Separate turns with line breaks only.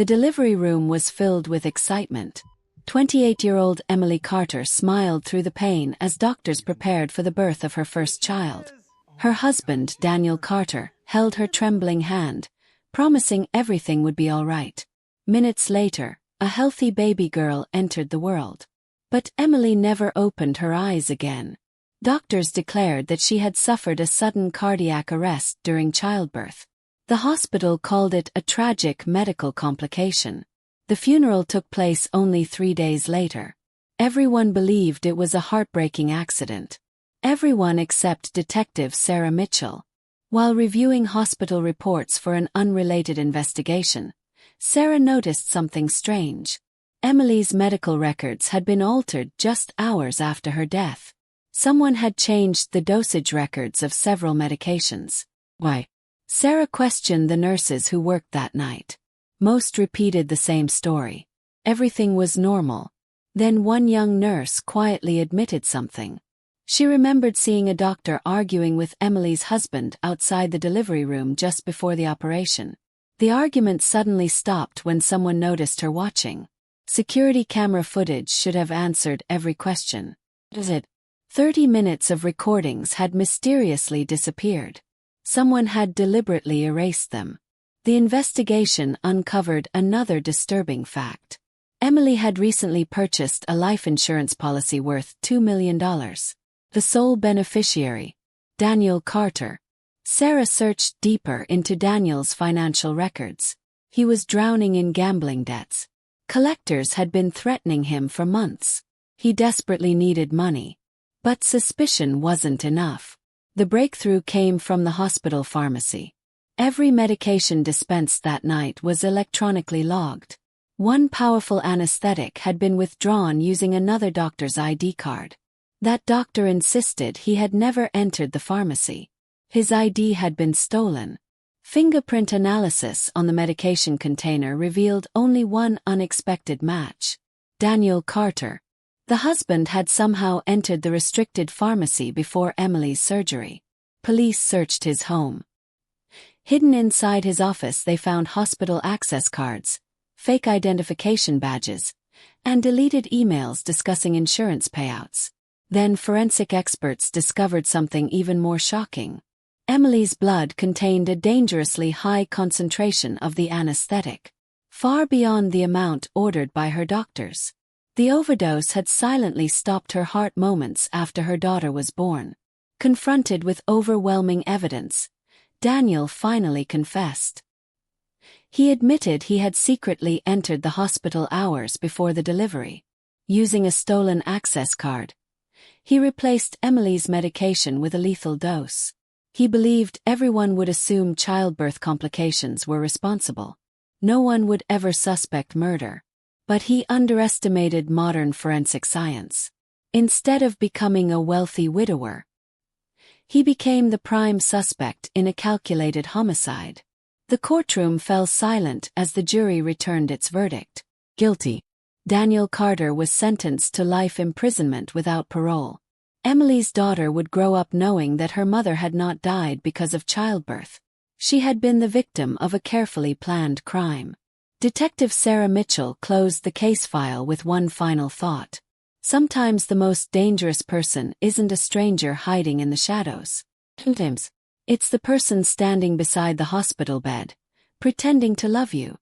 The delivery room was filled with excitement. 28-year-old Emily Carter smiled through the pain as doctors prepared for the birth of her first child. Her husband, Daniel Carter, held her trembling hand, promising everything would be all right. Minutes later, a healthy baby girl entered the world. But Emily never opened her eyes again. Doctors declared that she had suffered a sudden cardiac arrest during childbirth. The hospital called it a tragic medical complication. The funeral took place only 3 days later. Everyone believed it was a heartbreaking accident. Everyone except Detective Sarah Mitchell. While reviewing hospital reports for an unrelated investigation, Sarah noticed something strange. Emily's medical records had been altered just hours after her death. Someone had changed the dosage records of several medications. Why? Sarah questioned the nurses who worked that night. Most repeated the same story. Everything was normal. Then one young nurse quietly admitted something. She remembered seeing a doctor arguing with Emily's husband outside the delivery room just before the operation. The argument suddenly stopped when someone noticed her watching. Security camera footage should have answered every question. 30 minutes of recordings had mysteriously disappeared. Someone had deliberately erased them. The investigation uncovered another disturbing fact. Emily had recently purchased a life insurance policy worth $2 million. The sole beneficiary, Daniel Carter. Sarah searched deeper into Daniel's financial records. He was drowning in gambling debts. Collectors had been threatening him for months. He desperately needed money. But suspicion wasn't enough. The breakthrough came from the hospital pharmacy. Every medication dispensed that night was electronically logged. One powerful anesthetic had been withdrawn using another doctor's ID card. That doctor insisted he had never entered the pharmacy. His ID had been stolen. Fingerprint analysis on the medication container revealed only one unexpected match. Daniel Carter. The husband had somehow entered the restricted pharmacy before Emily's surgery. Police searched his home. Hidden inside his office they found hospital access cards, fake identification badges, and deleted emails discussing insurance payouts. Then forensic experts discovered something even more shocking. Emily's blood contained a dangerously high concentration of the anesthetic, far beyond the amount ordered by her doctors. The overdose had silently stopped her heart moments after her daughter was born. Confronted with overwhelming evidence, Daniel finally confessed. He admitted he had secretly entered the hospital hours before the delivery. Using a stolen access card, he replaced Emily's medication with a lethal dose. He believed everyone would assume childbirth complications were responsible. No one would ever suspect murder. But he underestimated modern forensic science. Instead of becoming a wealthy widower, he became the prime suspect in a calculated homicide. The courtroom fell silent as the jury returned its verdict. Guilty. Daniel Carter was sentenced to life imprisonment without parole. Emily's daughter would grow up knowing that her mother had not died because of childbirth. She had been the victim of a carefully planned crime. Detective Sarah Mitchell closed the case file with one final thought. Sometimes the most dangerous person isn't a stranger hiding in the shadows. Sometimes it's the person standing beside the hospital bed, pretending to love you.